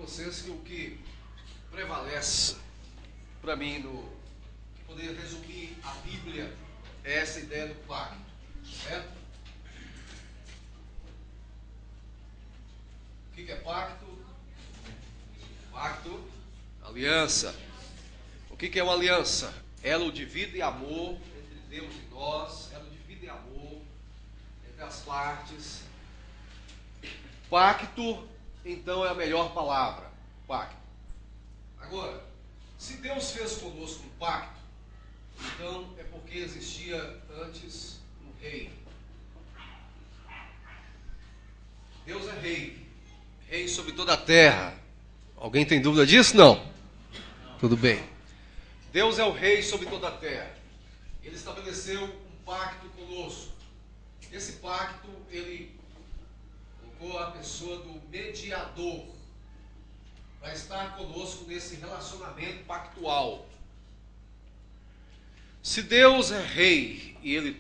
vocês que o que prevalece para mim no poder resumir a Bíblia é essa ideia do pacto, certo? O que é pacto? Pacto, aliança. O que é uma aliança? Elo de vida e amor entre Deus e nós, elo de vida e amor entre as partes. Pacto, então, é a melhor palavra, pacto. Agora, se Deus fez conosco um pacto, então é porque existia antes um rei. Deus é rei, rei sobre toda a terra. Alguém tem dúvida disso? Não? Tudo bem. Deus é o rei sobre toda a terra. Ele estabeleceu um pacto conosco. Esse pacto, ele colocou a pessoa do mediador para estar conosco nesse relacionamento pactual. Se Deus é rei e ele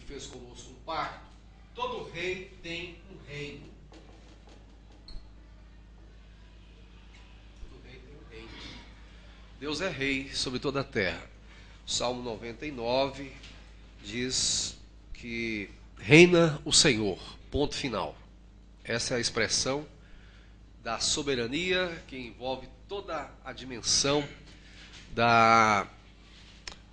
fez conosco um pacto, todo rei tem um reino. Todo rei tem um reino. Deus é rei sobre toda a terra. O Salmo 99 diz que reina o Senhor, ponto final. Essa é a expressão da soberania que envolve toda a dimensão da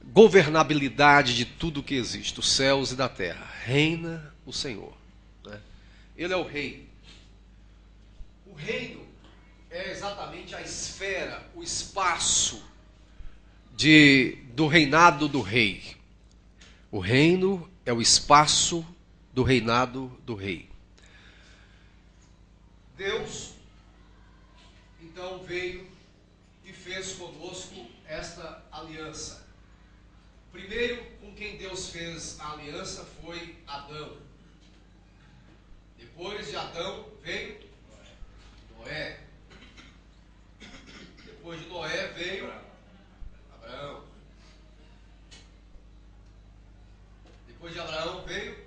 governabilidade de tudo que existe, os céus e da terra. Reina o Senhor, né? Ele é o rei. O reino é exatamente a esfera, o espaço do reinado do rei. O reino é o espaço do reinado do rei. Deus, então, veio e fez conosco esta aliança. O primeiro com quem Deus fez a aliança foi Adão. Depois de Adão veio Noé. Depois de Noé veio Abraão. Depois de Abraão veio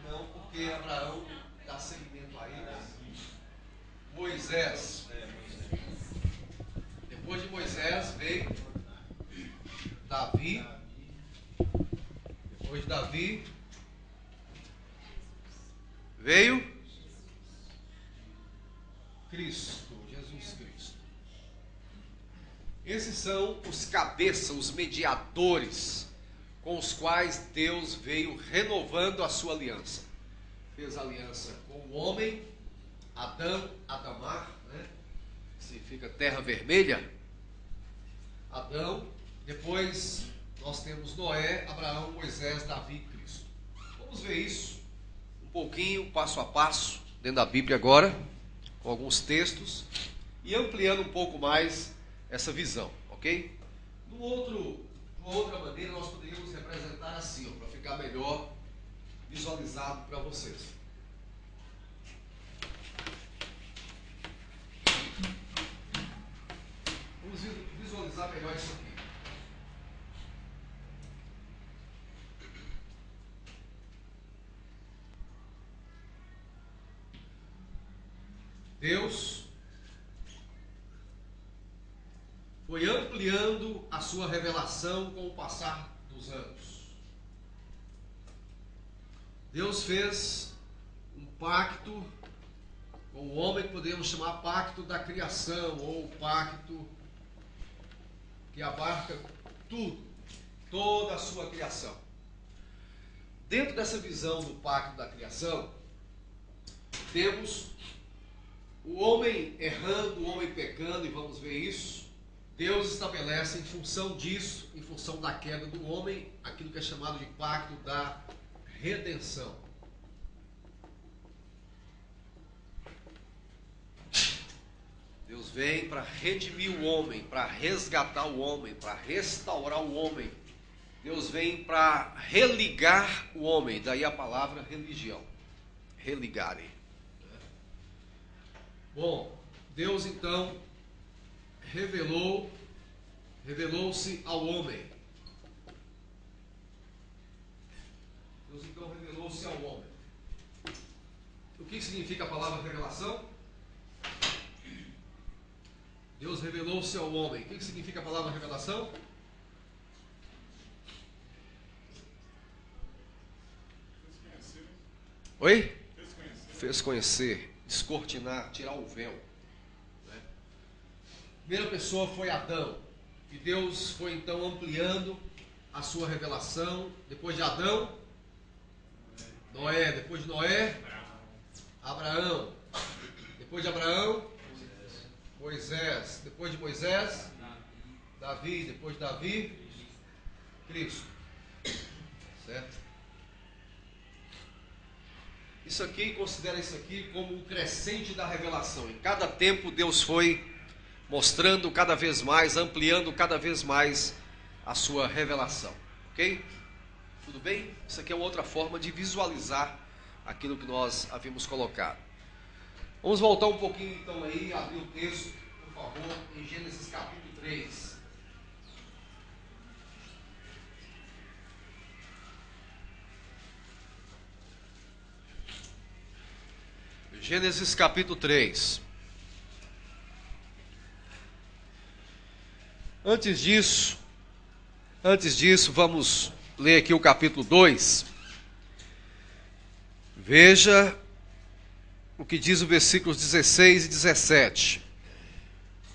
não, porque Abraão dá seguimento a ele. Moisés. Depois de Moisés veio Davi. Depois de Davi veio Cristo, Jesus Cristo. Esses são os cabeças, os mediadores com os quais Deus veio renovando a sua aliança. Fez aliança com o homem, Adão, Adamar, né? Significa terra vermelha. Adão, depois nós temos Noé, Abraão, Moisés, Davi e Cristo. Vamos ver isso um pouquinho, passo a passo, dentro da Bíblia agora, com alguns textos, e ampliando um pouco mais essa visão, ok? De uma outra maneira, nós poderíamos representar assim, para ficar melhor visualizado para vocês. Vamos visualizar melhor isso aqui. Deus foi ampliando a sua revelação com o passar dos anos. Deus fez um pacto com o homem que podemos chamar pacto da criação, ou pacto que abarca tudo, toda a sua criação. Dentro dessa visão do pacto da criação, temos o homem errando, o homem pecando, e vamos ver isso. Deus estabelece em função disso, em função da queda do homem, aquilo que é chamado de pacto da redenção. Deus vem para redimir o homem, para resgatar o homem, para restaurar o homem. Deus vem para religar o homem, daí a palavra religião. Religare. Bom, Deus então revelou-se ao homem. Deus então revelou-se ao homem. que significa a palavra revelação? Deus revelou-se ao homem. O que significa a palavra revelação? Oi? Fez conhecer, descortinar, tirar o véu. Né? Primeira pessoa foi Adão. E Deus foi então ampliando a sua revelação. Depois de Adão, Noé. Depois de Noé, Abraão. Depois de Abraão, Moisés. Depois de Moisés, Davi. Depois de Davi, Cristo. Certo? Isso aqui, considera isso aqui como o crescente da revelação. Em cada tempo Deus foi mostrando cada vez mais, ampliando cada vez mais a sua revelação. Ok? Tudo bem? Isso aqui é uma outra forma de visualizar aquilo que nós havíamos colocado. Vamos voltar um pouquinho então aí, abrir o texto, por favor, em Gênesis capítulo 3. Gênesis capítulo 3. Antes disso, vamos ler aqui o capítulo 2. Veja o que diz o versículos 16 e 17.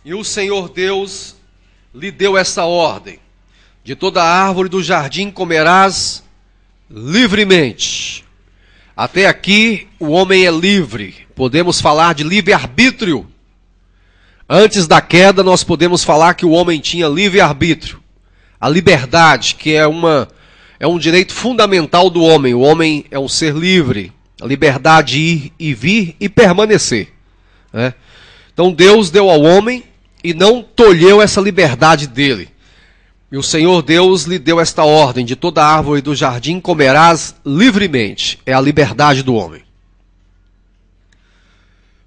E o Senhor Deus lhe deu esta ordem: de toda árvore do jardim comerás livremente. Até aqui o homem é livre. Podemos falar de livre-arbítrio. Antes da queda nós podemos falar que o homem tinha livre-arbítrio. A liberdade, que é um direito fundamental do homem. O homem é um ser livre. A liberdade de ir e vir e permanecer. Né? Então Deus deu ao homem e não tolheu essa liberdade dele. E o Senhor Deus lhe deu esta ordem: de toda árvore do jardim comerás livremente. É a liberdade do homem.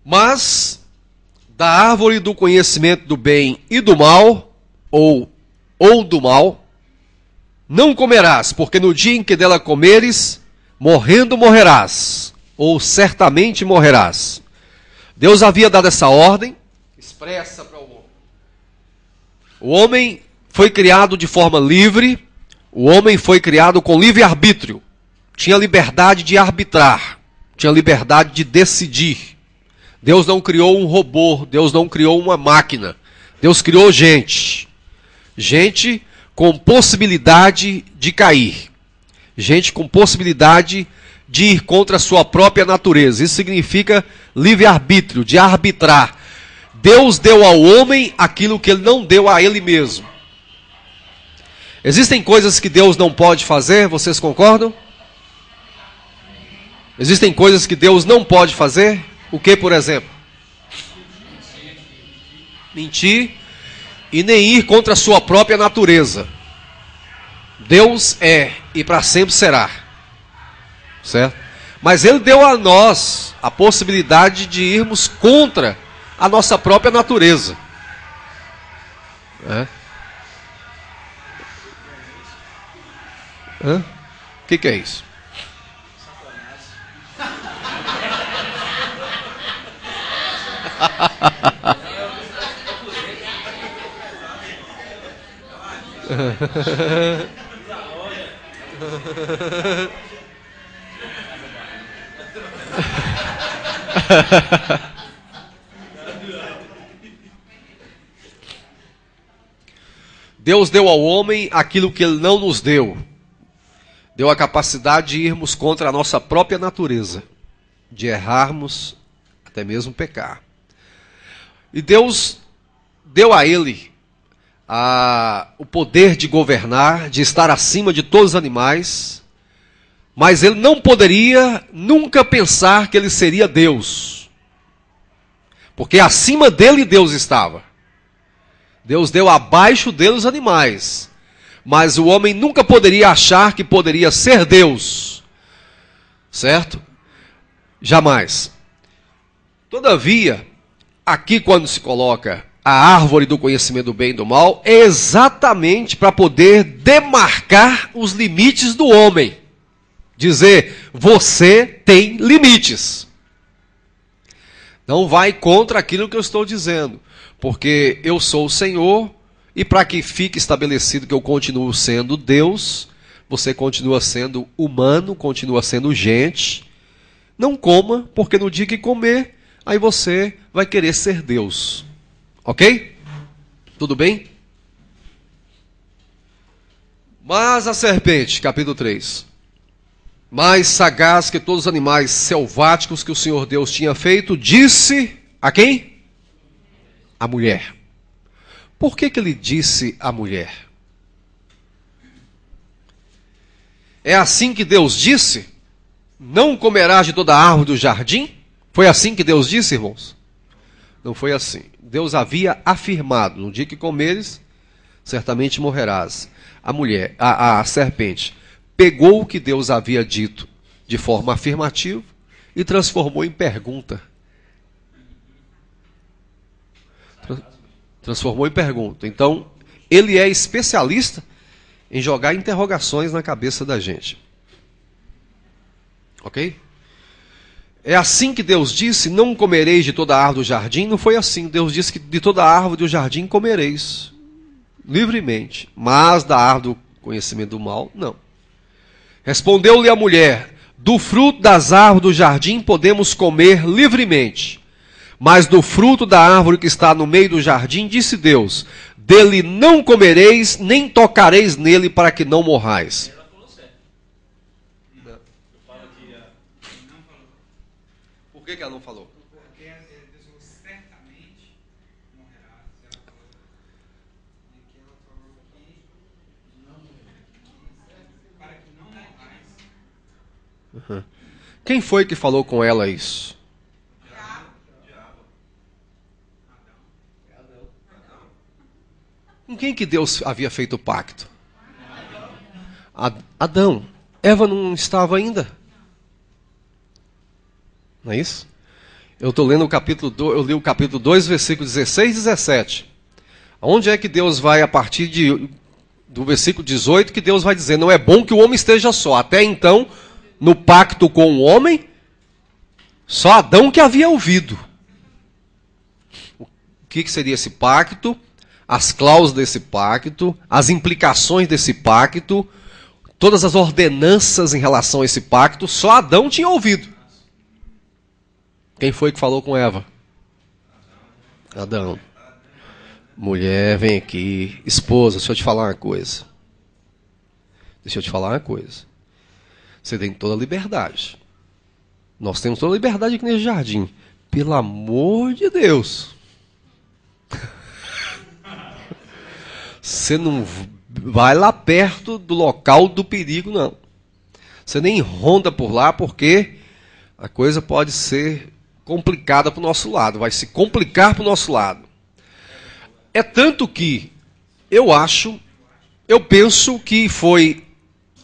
Mas da árvore do conhecimento do bem e do mal, ou do mal, não comerás, porque no dia em que dela comeres, morrendo morrerás, ou certamente morrerás. Deus havia dado essa ordem expressa para o homem. O homem foi criado de forma livre, o homem foi criado com livre-arbítrio, tinha liberdade de arbitrar, tinha liberdade de decidir. Deus não criou um robô, Deus não criou uma máquina, Deus criou gente. Gente com possibilidade de cair, gente com possibilidade de ir contra a sua própria natureza. Isso significa livre-arbítrio, de arbitrar. Deus deu ao homem aquilo que ele não deu a ele mesmo. Existem coisas que Deus não pode fazer, vocês concordam? Existem coisas que Deus não pode fazer? O que, por exemplo? Mentir e nem ir contra a sua própria natureza. Deus é e para sempre será. Certo? Mas Ele deu a nós a possibilidade de irmos contra a nossa própria natureza. É. O que é isso? Deus deu ao homem aquilo que Ele não nos deu. Deu a capacidade de irmos contra a nossa própria natureza, de errarmos, até mesmo pecar. E Deus deu a ele o poder de governar, de estar acima de todos os animais, mas ele não poderia nunca pensar que ele seria Deus, porque acima dele Deus estava. Deus deu abaixo dele os animais, mas o homem nunca poderia achar que poderia ser Deus, certo? Jamais. Todavia, aqui quando se coloca a árvore do conhecimento do bem e do mal, é exatamente para poder demarcar os limites do homem. Dizer, você tem limites. Não vai contra aquilo que eu estou dizendo, porque eu sou o Senhor, e para que fique estabelecido que eu continuo sendo Deus, você continua sendo humano, continua sendo gente. Não coma, porque no dia que comer, aí você vai querer ser Deus. Ok? Tudo bem? Mas a serpente, capítulo 3, mais sagaz que todos os animais selváticos que o Senhor Deus tinha feito, disse a quem? A mulher. Por que ele disse à mulher? É assim que Deus disse? Não comerás de toda a árvore do jardim? Foi assim que Deus disse, irmãos? Não foi assim. Deus havia afirmado, no dia que comeres, certamente morrerás. A serpente, pegou o que Deus havia dito de forma afirmativa e transformou em pergunta. Transformou em pergunta. Então, ele é especialista em jogar interrogações na cabeça da gente. Ok? É assim que Deus disse, não comereis de toda a árvore do jardim. Não foi assim. Deus disse que de toda a árvore do jardim comereis livremente, mas da árvore do conhecimento do mal, não. Respondeu-lhe a mulher, do fruto das árvores do jardim podemos comer livremente, mas do fruto da árvore que está no meio do jardim, disse Deus, dele não comereis, nem tocareis nele, para que não morrais. Ela falou certo. Não. Eu falo que não falou. Por que ela não falou? Porque Deus certamente morrerá. Ela falou que ela falou que não morrerá. Para que não morrais. Uhum. Quem foi que falou com ela isso? Com quem que Deus havia feito o pacto? Adão. Eva não estava ainda. Não é isso? Eu estou lendo o capítulo 2, eu li o capítulo 2, versículo 16 e 17. Onde é que Deus vai, a partir do versículo 18, que Deus vai dizer, não é bom que o homem esteja só. Até então, no pacto com o homem, só Adão que havia ouvido. O que seria esse pacto? As cláusulas desse pacto, as implicações desse pacto, todas as ordenanças em relação a esse pacto, só Adão tinha ouvido. Quem foi que falou com Eva? Adão. Mulher, vem aqui. Esposa, deixa eu te falar uma coisa. Deixa eu te falar uma coisa. Você tem toda a liberdade. Nós temos toda a liberdade aqui nesse jardim. Pelo amor de Deus. Você não vai lá perto do local do perigo, não. Você nem ronda por lá, porque a coisa pode ser complicada para o nosso lado. Vai se complicar para o nosso lado. É tanto que eu penso que foi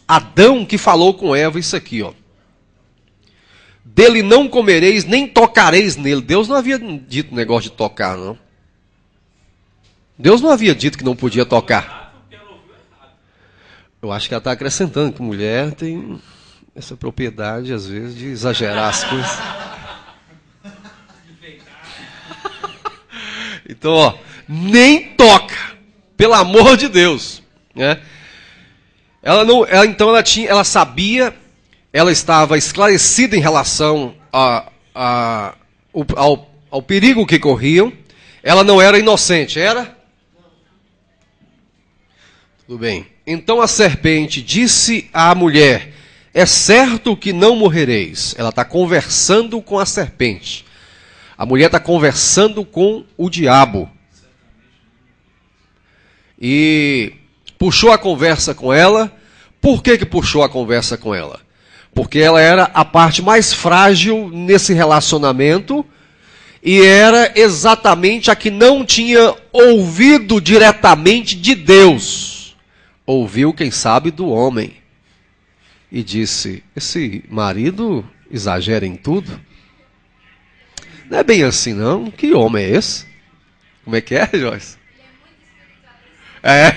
Adão que falou com Eva isso aqui, ó. Dele não comereis, nem tocareis nele. Deus não havia dito negócio de tocar, não. Deus não havia dito que não podia tocar. Eu acho que ela está acrescentando que mulher tem essa propriedade, às vezes, de exagerar as coisas. Então, ó, nem toca, pelo amor de Deus, né? Ela sabia, ela estava esclarecida em relação ao perigo que corriam. Ela não era inocente, era? Tudo bem. Então a serpente disse à mulher, é certo que não morrereis. Ela está conversando com a serpente. A mulher está conversando com o diabo. E puxou a conversa com ela. Por que puxou a conversa com ela? Porque ela era a parte mais frágil nesse relacionamento e era exatamente a que não tinha ouvido diretamente de Deus. Ouviu, quem sabe, do homem. E disse, esse marido exagera em tudo? Não é bem assim, não. Que homem é esse? Como é que é, Joyce? É.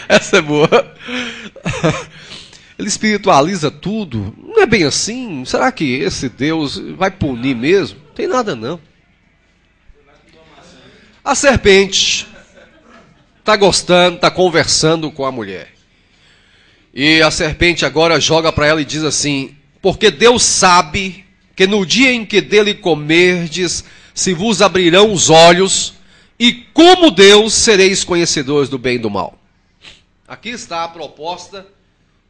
Essa é boa. Ele espiritualiza tudo? é bem assim? Será que esse Deus vai punir mesmo? Não tem nada não. A serpente está gostando, está conversando com a mulher. E a serpente agora joga para ela e diz assim: porque Deus sabe que no dia em que dele comerdes, se vos abrirão os olhos, e como Deus sereis conhecedores do bem e do mal. Aqui está a proposta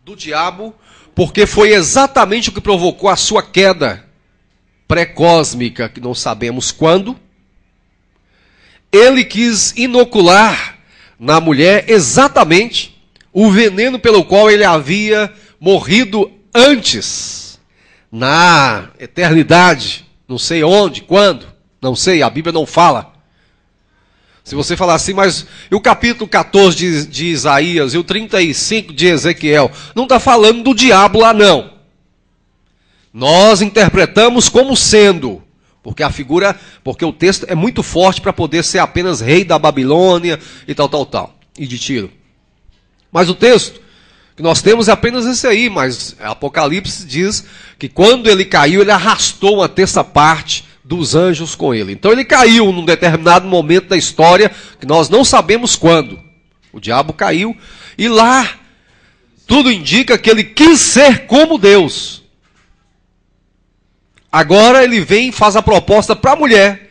do diabo, porque foi exatamente o que provocou a sua queda pré-cósmica, que não sabemos quando. Ele quis inocular na mulher exatamente o veneno pelo qual ele havia morrido antes, na eternidade, não sei onde, quando, não sei, a Bíblia não fala. Se você falar assim, mas e o capítulo 14 de Isaías e o 35 de Ezequiel, não está falando do diabo lá não. Nós interpretamos como sendo, porque porque o texto é muito forte para poder ser apenas rei da Babilônia e tal, e de Tiro. Mas o texto que nós temos é apenas esse aí, mas Apocalipse diz que quando ele caiu, ele arrastou uma terça parte dos anjos com ele. Então ele caiu num determinado momento da história, que nós não sabemos quando. O diabo caiu, e lá tudo indica que ele quis ser como Deus. Agora ele vem e faz a proposta para a mulher.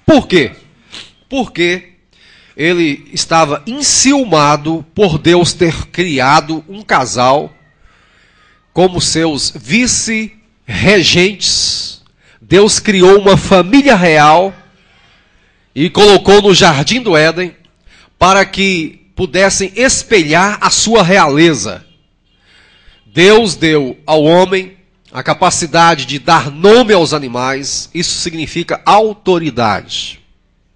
Por quê? Porque ele estava enciumado por Deus ter criado um casal como seus vice-regentes. Deus criou uma família real e colocou no jardim do Éden para que pudessem espelhar a sua realeza. Deus deu ao homem a capacidade de dar nome aos animais. Isso significa autoridade.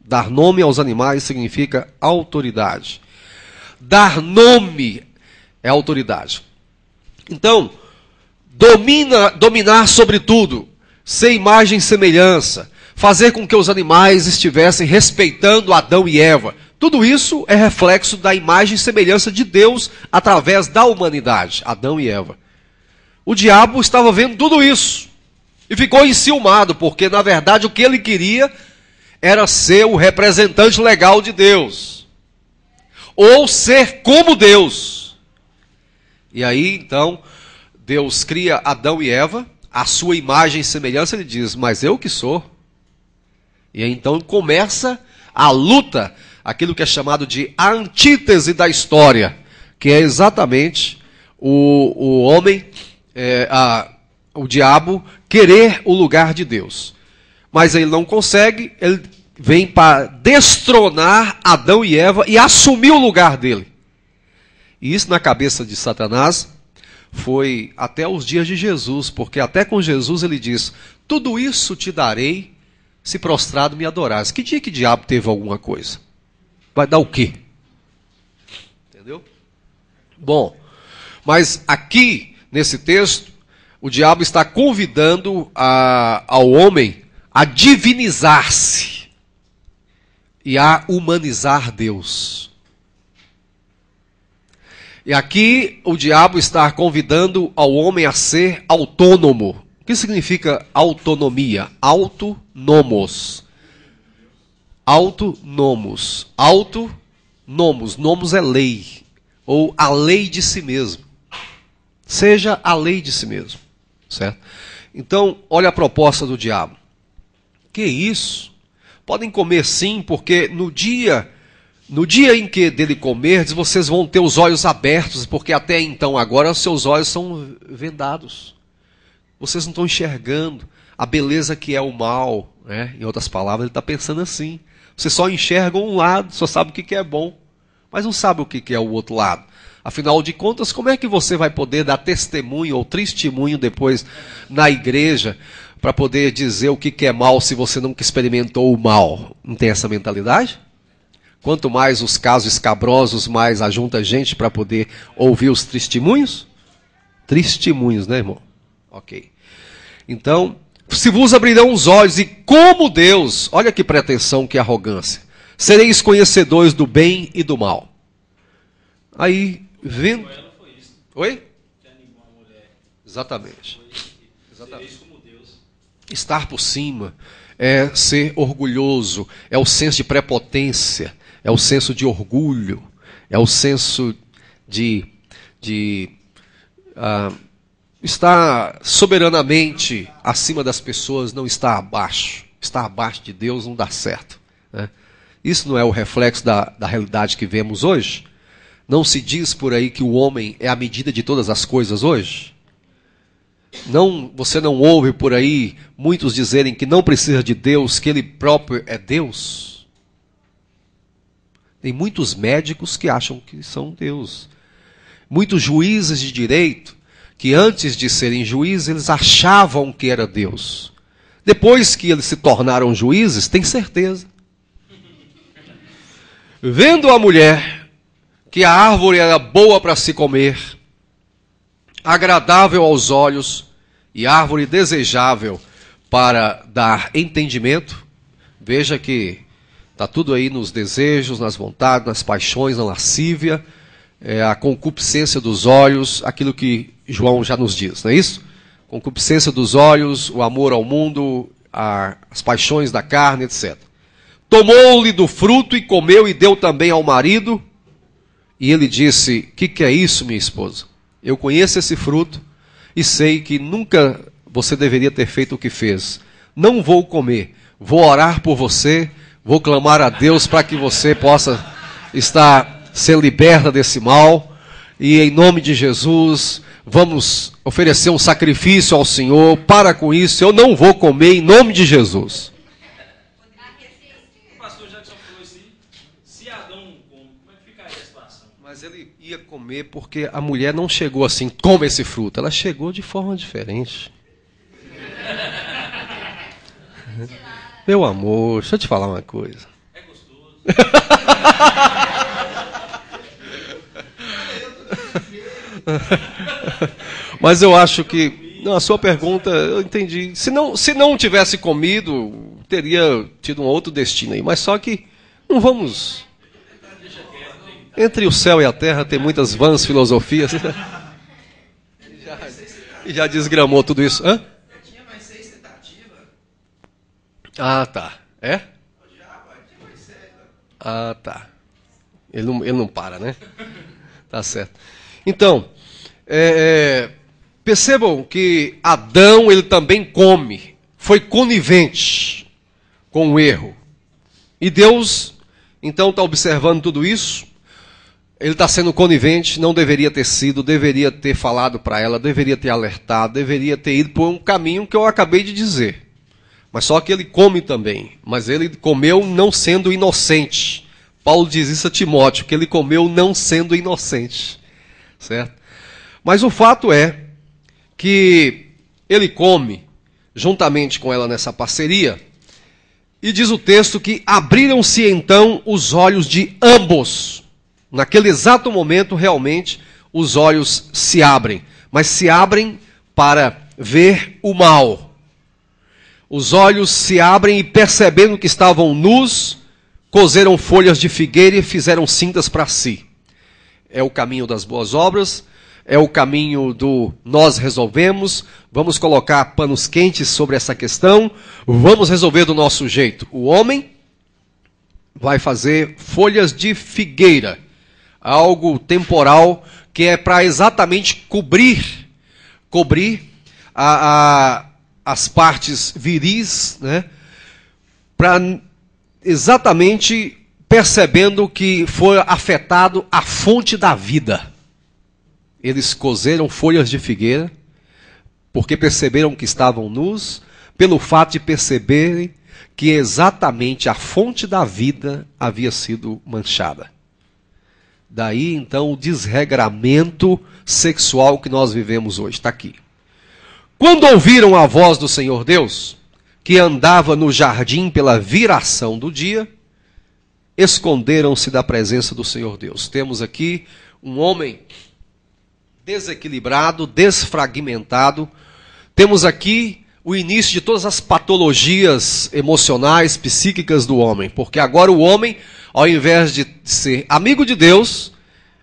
Dar nome aos animais significa autoridade. Dar nome é autoridade. Então, dominar sobre tudo, ser imagem e semelhança, fazer com que os animais estivessem respeitando Adão e Eva. Tudo isso é reflexo da imagem e semelhança de Deus através da humanidade, Adão e Eva. O diabo estava vendo tudo isso e ficou enciumado, porque na verdade o que ele queria era ser o representante legal de Deus, ou ser como Deus. E aí então Deus cria Adão e Eva, a sua imagem e semelhança. Ele diz: mas eu que sou. E aí então começa a luta, aquilo que é chamado de a antítese da história, que é exatamente o homem, o diabo, querer o lugar de Deus. Mas ele não consegue, ele vem para destronar Adão e Eva e assumir o lugar dele. E isso na cabeça de Satanás foi até os dias de Jesus, porque até com Jesus ele diz: tudo isso te darei se prostrado me adorares. Que dia que o diabo teve alguma coisa? Vai dar o quê? Entendeu? Bom, mas aqui nesse texto, o diabo está convidando ao homem a divinizar-se e a humanizar Deus. E aqui o diabo está convidando ao homem a ser autônomo. O que significa autonomia? Autonomos. Autonomos. Autonomos. Nomos é lei. Ou a lei de si mesmo. Seja a lei de si mesmo. Certo? Então, olha a proposta do diabo. Que isso? Podem comer sim, porque no dia em que dele comerdes, vocês vão ter os olhos abertos, porque até então, agora, os seus olhos são vendados. Vocês não estão enxergando a beleza que é o mal. Né? Em outras palavras, ele está pensando assim. Vocês só enxergam um lado, só sabem o que é bom, mas não sabem o que é o outro lado. Afinal de contas, como é que você vai poder dar testemunho ou testemunho depois na igreja para poder dizer o que é mal se você nunca experimentou o mal? Não tem essa mentalidade? Quanto mais os casos escabrosos, mais ajunta gente para poder ouvir os testemunhos? Testemunhos, né, irmão? Ok. Então, se vos abrirão os olhos, e como Deus, olha que pretensão, que arrogância, sereis conhecedores do bem e do mal. Aí, vendo... Oi? Exatamente. Exatamente. Sereis como Deus. Estar por cima é ser orgulhoso, é o senso de prepotência, é o senso de orgulho, é o senso de estar soberanamente acima das pessoas, não estar abaixo. Estar abaixo de Deus não dá certo, né? Isso não é o reflexo da realidade que vemos hoje? Não se diz por aí que o homem é a medida de todas as coisas hoje? Não, você não ouve por aí muitos dizerem que não precisa de Deus, que Ele próprio é Deus? Tem muitos médicos que acham que são Deus. Muitos juízes de direito que antes de serem juízes, eles achavam que era Deus. Depois que eles se tornaram juízes, tem certeza. Vendo a mulher que a árvore era boa para se comer, agradável aos olhos e árvore desejável para dar entendimento, veja que está tudo aí nos desejos, nas vontades, nas paixões, na lascívia, a concupiscência dos olhos, aquilo que João já nos diz, não é isso? Concupiscência dos olhos, o amor ao mundo, as paixões da carne, etc. Tomou-lhe do fruto e comeu e deu também ao marido. E ele disse, que é isso, minha esposa? Eu conheço esse fruto e sei que nunca você deveria ter feito o que fez. Não vou comer, vou orar por você, vou clamar a Deus para que você possa ser liberta desse mal. E em nome de Jesus, vamos oferecer um sacrifício ao Senhor. Para com isso, eu não vou comer em nome de Jesus. Pastor, já que o senhor falou assim, se Adão come, como é que ficaria a situação? Mas ele ia comer porque a mulher não chegou assim, come esse fruto. Ela chegou de forma diferente. Meu amor, deixa eu te falar uma coisa. É gostoso. Mas eu acho que, a sua pergunta, eu entendi. Se não tivesse comido, teria tido um outro destino aí. Mas só que não vamos... Entre o céu e a terra tem muitas vãs filosofias. E já desgramou tudo isso. Hã? Eu tinha mais 6 tentativas. Ah, tá. É? O diabo tinha mais 7. Ah, tá. Ele não para, né? Tá certo. Então, percebam que Adão, ele também come. Foi conivente com o erro. E Deus, então, está observando tudo isso. Ele está sendo conivente, não deveria ter sido, deveria ter falado para ela, deveria ter alertado, deveria ter ido por um caminho que eu acabei de dizer. Mas só que ele come também. Mas ele comeu não sendo inocente. Paulo diz isso a Timóteo, que ele comeu não sendo inocente. Certo? Mas o fato é que ele come juntamente com ela nessa parceria. E diz o texto que abriram-se então os olhos de ambos. Naquele exato momento, realmente, os olhos se abrem. Mas se abrem para ver o mal. Os olhos se abrem e, percebendo que estavam nus, coseram folhas de figueira e fizeram cintas para si. É o caminho das boas obras, é o caminho do nós resolvemos, vamos colocar panos quentes sobre essa questão, vamos resolver do nosso jeito. O homem vai fazer folhas de figueira, algo temporal que é para exatamente cobrir as partes viris, né? Para exatamente percebendo que foi afetado a fonte da vida. Eles coseram folhas de figueira, porque perceberam que estavam nus, pelo fato de perceberem que exatamente a fonte da vida havia sido manchada. Daí, então, o desregramento sexual que nós vivemos hoje. Está aqui. Quando ouviram a voz do Senhor Deus, que andava no jardim pela viração do dia, esconderam-se da presença do Senhor Deus. Temos aqui um homem desequilibrado, desfragmentado. Temos aqui o início de todas as patologias emocionais, psíquicas do homem. Porque agora o homem, ao invés de ser amigo de Deus,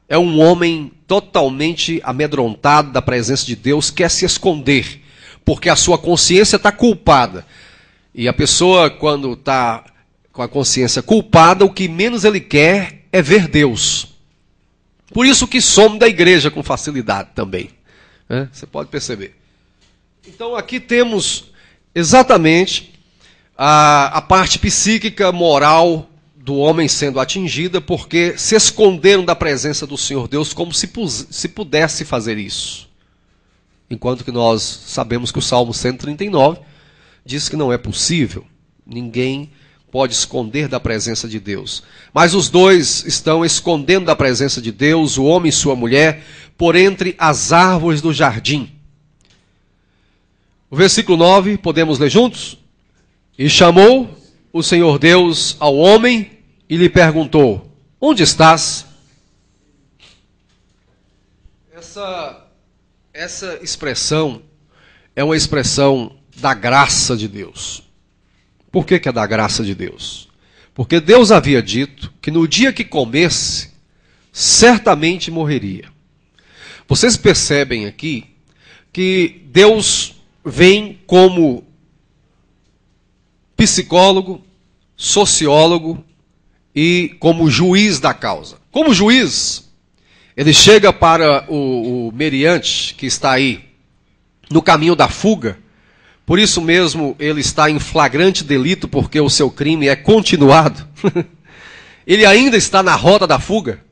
é um homem totalmente amedrontado da presença de Deus, quer se esconder. porque a sua consciência está culpada. E a pessoa, quando está com a consciência culpada, o que menos ele quer é ver Deus. Por isso que some da igreja com facilidade também. Né? Você pode perceber. Então aqui temos exatamente a parte psíquica, moral do homem sendo atingida, porque se esconderam da presença do Senhor Deus como se pudesse fazer isso. Enquanto que nós sabemos que o Salmo 139 diz que não é possível. Ninguém pode esconder da presença de Deus. Mas os dois estão escondendo da presença de Deus, o homem e sua mulher, por entre as árvores do jardim. O versículo 9, podemos ler juntos? E chamou o Senhor Deus ao homem e lhe perguntou: onde estás? Essa expressão é uma expressão da graça de Deus. Por que é da graça de Deus? Porque Deus havia dito que no dia que comesse, certamente morreria. Vocês percebem aqui que Deus vem como psicólogo, sociólogo e como juiz da causa. Como juiz, ele chega para o meriante que está aí no caminho da fuga. Por isso mesmo ele está em flagrante delito, porque o seu crime é continuado. Ele ainda está na rota da fuga.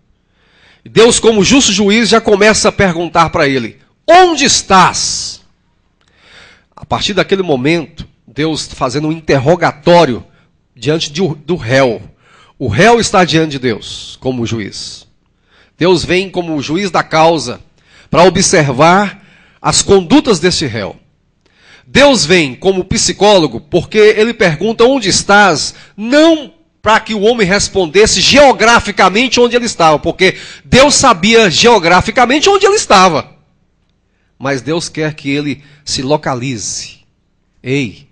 Deus, como justo juiz, já começa a perguntar para ele: onde estás? A partir daquele momento, Deus fazendo um interrogatório diante do réu. O réu está diante de Deus como juiz. Deus vem como juiz da causa para observar as condutas desse réu. Deus vem como psicólogo porque ele pergunta onde estás, não para que o homem respondesse geograficamente onde ele estava, porque Deus sabia geograficamente onde ele estava. Mas Deus quer que ele se localize. Ei,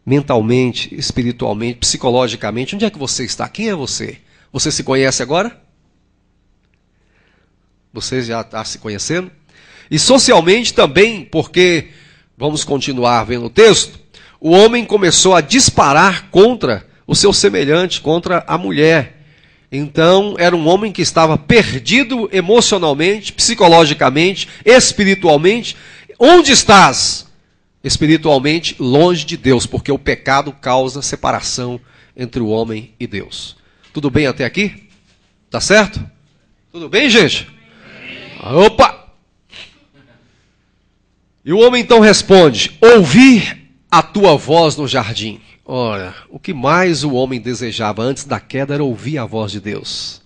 mentalmente, espiritualmente, psicologicamente, onde é que você está? Quem é você? Você se conhece agora? Você já está se conhecendo? E socialmente também, porque, vamos continuar vendo o texto, o homem começou a disparar contra o seu semelhante, contra a mulher. Então, era um homem que estava perdido emocionalmente, psicologicamente, espiritualmente. Onde estás? Espiritualmente, longe de Deus, porque o pecado causa separação entre o homem e Deus. Tudo bem até aqui? Tá certo? Tudo bem, gente? Opa! E o homem então responde: ouvi a tua voz no jardim. Ora, o que mais o homem desejava antes da queda era ouvir a voz de Deus.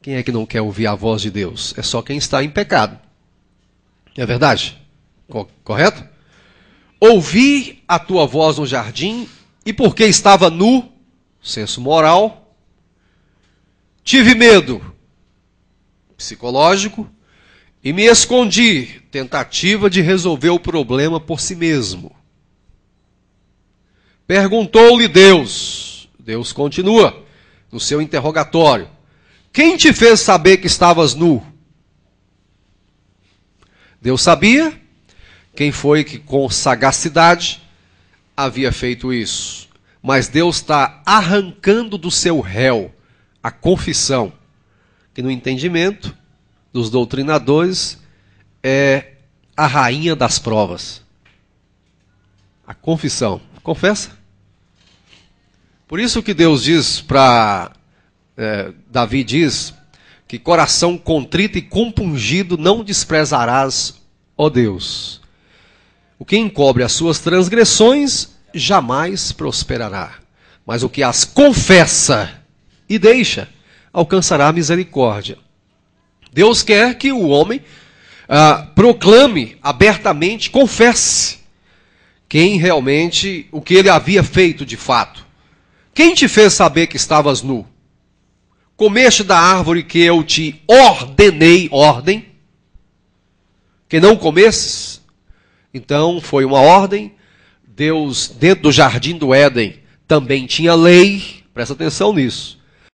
Quem é que não quer ouvir a voz de Deus? É só quem está em pecado. É verdade? Correto? Ouvi a tua voz no jardim, e porque estava nu, senso moral, tive medo, psicológico, e me escondi, tentativa de resolver o problema por si mesmo. Perguntou-lhe Deus, Deus continua no seu interrogatório: quem te fez saber que estavas nu? Deus sabia quem foi que com sagacidade havia feito isso. Mas Deus está arrancando do seu réu a confissão, que no entendimento dos doutrinadores é a rainha das provas. A confissão. Confessa. Por isso que Deus diz para Davi diz que coração contrito e compungido não desprezarás, ó Deus. O que encobre as suas transgressões jamais prosperará, mas o que as confessa e deixa alcançará a misericórdia. Deus quer que o homem proclame abertamente, confesse quem realmente, o que ele havia feito de fato. Quem te fez saber que estavas nu? Comeste da árvore que eu te ordenei, ordem, que não comesses? Então foi uma ordem. Deus, dentro do jardim do Éden, também tinha lei, presta atenção nisso.